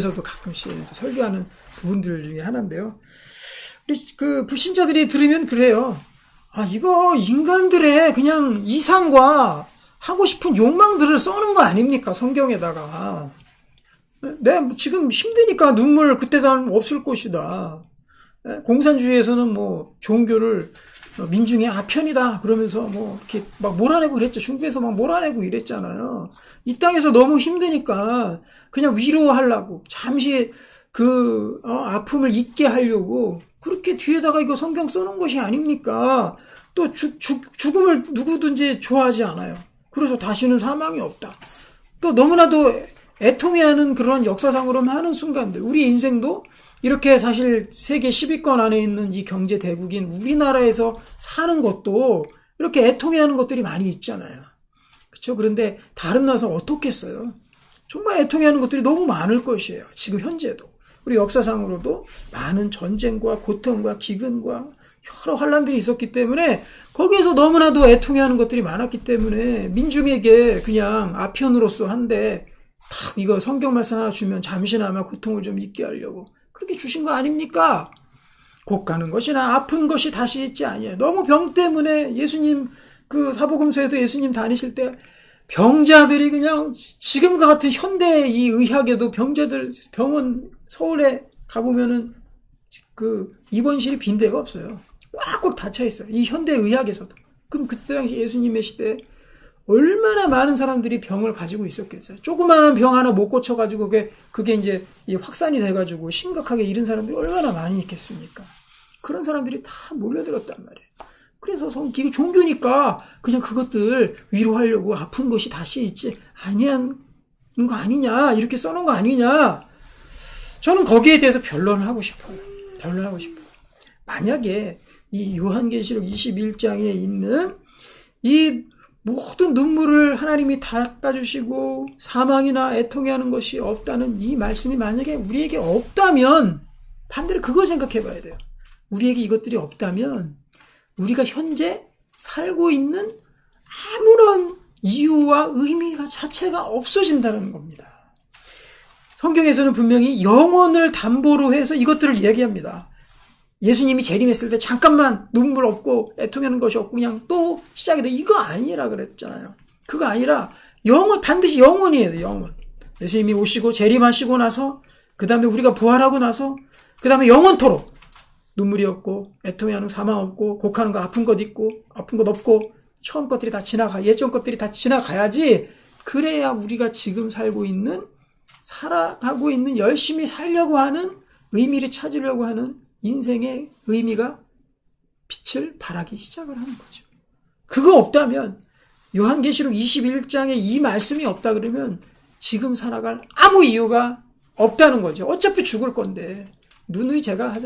에서도 가끔씩 설교하는 부분들 중에 하나인데요. 우리 그 불신자들이 들으면 그래요. 아, 이거 인간들의 그냥 이상과 하고 싶은 욕망들을 써는 거 아닙니까? 성경에다가. 내가 지금 힘드니까 눈물 그때다 없을 것이다. 공산주의에서는 뭐 종교를 민중의 아편이다 그러면서 뭐 이렇게 막 몰아내고 그랬죠. 중국에서 막 몰아내고 이랬잖아요. 이 땅에서 너무 힘드니까 그냥 위로하려고 잠시 그 아픔을 잊게 하려고 그렇게 뒤에다가 이거 성경 써놓은 것이 아닙니까? 또 죽음을 누구든지 좋아하지 않아요. 그래서 다시는 사망이 없다. 또 너무나도 애통해하는 그런 역사상으로 하는 순간들, 우리 인생도 이렇게 사실 세계 10위권 안에 있는 이 경제 대국인 우리나라에서 사는 것도 이렇게 애통해하는 것들이 많이 있잖아요. 그렇죠? 그런데 다른 나라에서 어떻겠어요? 정말 애통해하는 것들이 너무 많을 것이에요. 지금 현재도. 우리 역사상으로도 많은 전쟁과 고통과 기근과 여러 환란들이 있었기 때문에 거기에서 너무나도 애통해하는 것들이 많았기 때문에 민중에게 그냥 아편으로서 한데 탁 이거 성경 말씀 하나 주면 잠시나마 고통을 좀 잊게 하려고 그렇게 주신 거 아닙니까? 곧 가는 것이나 아픈 것이 다시 있지 아니에요. 너무 병 때문에 예수님 그 사복음서에도 예수님 다니실 때 병자들이 그냥 지금과 같은 현대 이 의학에도 병자들 병원 서울에 가보면은 그 입원실이 빈 데가 없어요. 꽉꽉 닫혀 있어요. 이 현대 의학에서도. 그럼 그때 당시 예수님의 시대에 얼마나 많은 사람들이 병을 가지고 있었겠어요. 조그마한 병 하나 못 고쳐가지고 그게 이제 확산이 돼가지고 심각하게 잃은 사람들이 얼마나 많이 있겠습니까? 그런 사람들이 다 몰려들었단 말이에요. 그래서 이게 종교니까 그냥 그것들 위로하려고 아픈 것이 다시 있지 아니한 거 아니냐 이렇게 써놓은 거 아니냐. 저는 거기에 대해서 변론을 하고 싶어요. 만약에 이 요한계시록 21장에 있는 이 모든 눈물을 하나님이 닦아주시고 사망이나 애통해하는 것이 없다는 이 말씀이 만약에 우리에게 없다면 반대로 그걸 생각해 봐야 돼요. 우리에게 이것들이 없다면 우리가 현재 살고 있는 아무런 이유와 의미가 자체가 없어진다는 겁니다. 성경에서는 분명히 영혼을 담보로 해서 이것들을 얘기합니다. 예수님이 재림했을 때 잠깐만 눈물 없고 애통하는 것이 없고 그냥 또 시작이 돼. 이거 아니라 그랬잖아요. 그거 아니라 반드시 영원이에요. 영원. 예수님이 오시고 재림하시고 나서 그 다음에 우리가 부활하고 나서 그 다음에 영원토록 눈물이 없고 애통하는 사망 없고 곡하는 거 아픈 것 있고 아픈 것 없고 처음 것들이 다 예전 것들이 다 지나가야지. 그래야 우리가 지금 살고 있는 살아가고 있는 열심히 살려고 하는 의미를 찾으려고 하는 인생의 의미가 빛을 발하기 시작을 하는 거죠. 그거 없다면 요한계시록 21장에 이 말씀이 없다 그러면 지금 살아갈 아무 이유가 없다는 거죠. 어차피 죽을 건데 누누이 제가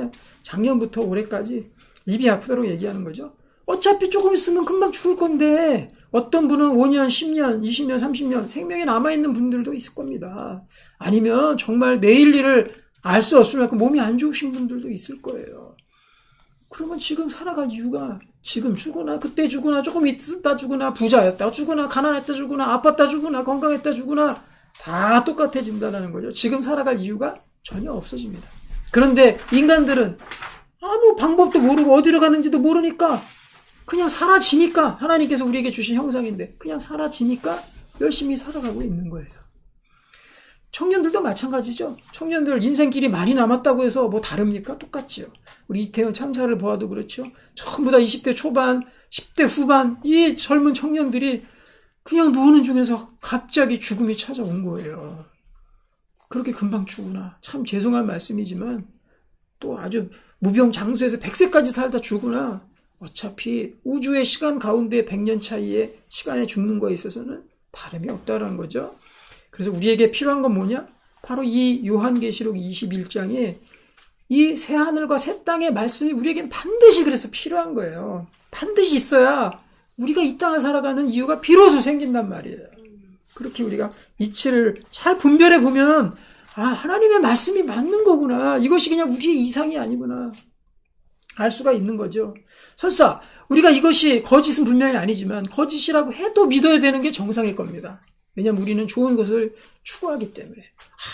작년부터 올해까지 입이 아프도록 얘기하는 거죠. 어차피 조금 있으면 금방 죽을 건데 어떤 분은 5년, 10년, 20년, 30년 생명이 남아있는 분들도 있을 겁니다. 아니면 정말 내일 일을 알 수 없을 만큼 몸이 안 좋으신 분들도 있을 거예요. 그러면 지금 살아갈 이유가 지금 죽으나 그때 죽으나 조금 있다 죽으나 부자였다 죽으나 가난했다 죽으나 아팠다 죽으나 건강했다 죽으나 다 똑같아진다는 거죠. 지금 살아갈 이유가 전혀 없어집니다. 그런데 인간들은 아무 방법도 모르고 어디로 가는지도 모르니까 그냥 사라지니까 하나님께서 우리에게 주신 형상인데 그냥 사라지니까 열심히 살아가고 있는 거예요. 청년들도 마찬가지죠. 청년들 인생길이 많이 남았다고 해서 뭐 다릅니까? 똑같지요. 우리 이태원 참사를 보아도 그렇죠. 전부 다 20대 초반, 10대 후반 이 젊은 청년들이 그냥 노는 중에서 갑자기 죽음이 찾아온 거예요. 그렇게 금방 죽으나 참 죄송한 말씀이지만 또 아주 무병장수해서 100세까지 살다 죽으나 어차피 우주의 시간 가운데 100년 차이의 시간에 죽는 거에 있어서는 다름이 없다는 거죠. 그래서 우리에게 필요한 건 뭐냐? 바로 이 요한계시록 21장에 이 새하늘과 새 땅의 말씀이 우리에겐 반드시 그래서 필요한 거예요. 반드시 있어야 우리가 이 땅을 살아가는 이유가 비로소 생긴단 말이에요. 그렇게 우리가 이치를 잘 분별해 보면 하나님의 말씀이 맞는 거구나. 이것이 그냥 우리의 이상이 아니구나. 알 수가 있는 거죠. 설사 우리가 이것이 거짓은 분명히 아니지만 거짓이라고 해도 믿어야 되는 게 정상일 겁니다. 왜냐면 우리는 좋은 것을 추구하기 때문에.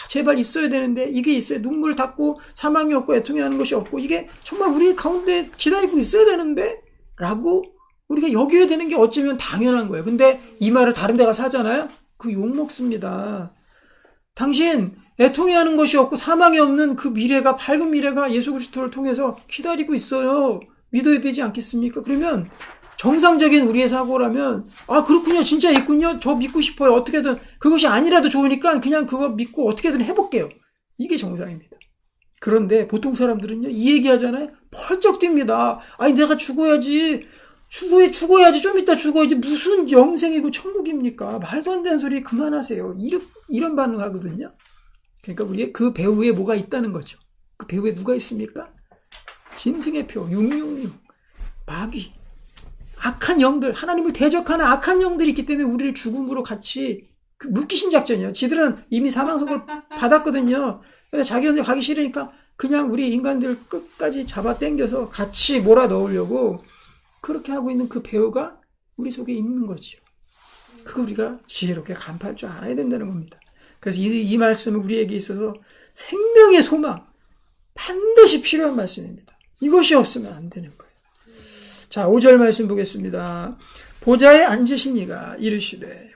제발 있어야 되는데 이게 있어야 눈물 닦고 사망이 없고 애통이 하는 것이 없고 이게 정말 우리 가운데 기다리고 있어야 되는데 라고 우리가 여겨야 되는 게 어쩌면 당연한 거예요. 근데 이 말을 다른 데 가서 하잖아요. 그 욕먹습니다. 당신 애통이 하는 것이 없고 사망이 없는 그 미래가, 밝은 미래가 예수 그리스도를 통해서 기다리고 있어요. 믿어야 되지 않겠습니까? 그러면 정상적인 우리의 사고라면 그렇군요. 진짜 있군요. 저 믿고 싶어요. 어떻게든 그것이 아니라도 좋으니까 그냥 그거 믿고 어떻게든 해볼게요. 이게 정상입니다. 그런데 보통 사람들은요. 이 얘기하잖아요. 펄쩍 뜁니다. 아니 내가 죽어야지. 죽어야지. 좀 이따 죽어야지. 무슨 영생이고 천국입니까? 말도 안 되는 소리 그만하세요. 이런 반응하거든요. 그러니까 우리의 그 배후에 뭐가 있다는 거죠. 그 배후에 누가 있습니까? 짐승의 표 666 마귀 악한 영들, 하나님을 대적하는 악한 영들이 있기 때문에 우리를 죽음으로 같이 물귀신 작전이에요. 지들은 이미 사망선고를 받았거든요. 근데 자기한테 가기 싫으니까 그냥 우리 인간들 끝까지 잡아 당겨서 같이 몰아넣으려고 그렇게 하고 있는 그 배우가 우리 속에 있는 거죠. 그거 우리가 지혜롭게 간파할 줄 알아야 된다는 겁니다. 그래서 이 말씀은 우리에게 있어서 생명의 소망, 반드시 필요한 말씀입니다. 이것이 없으면 안 되는 거예요. 자, 5절 말씀 보겠습니다. 보좌에 앉으신 이가 이르시되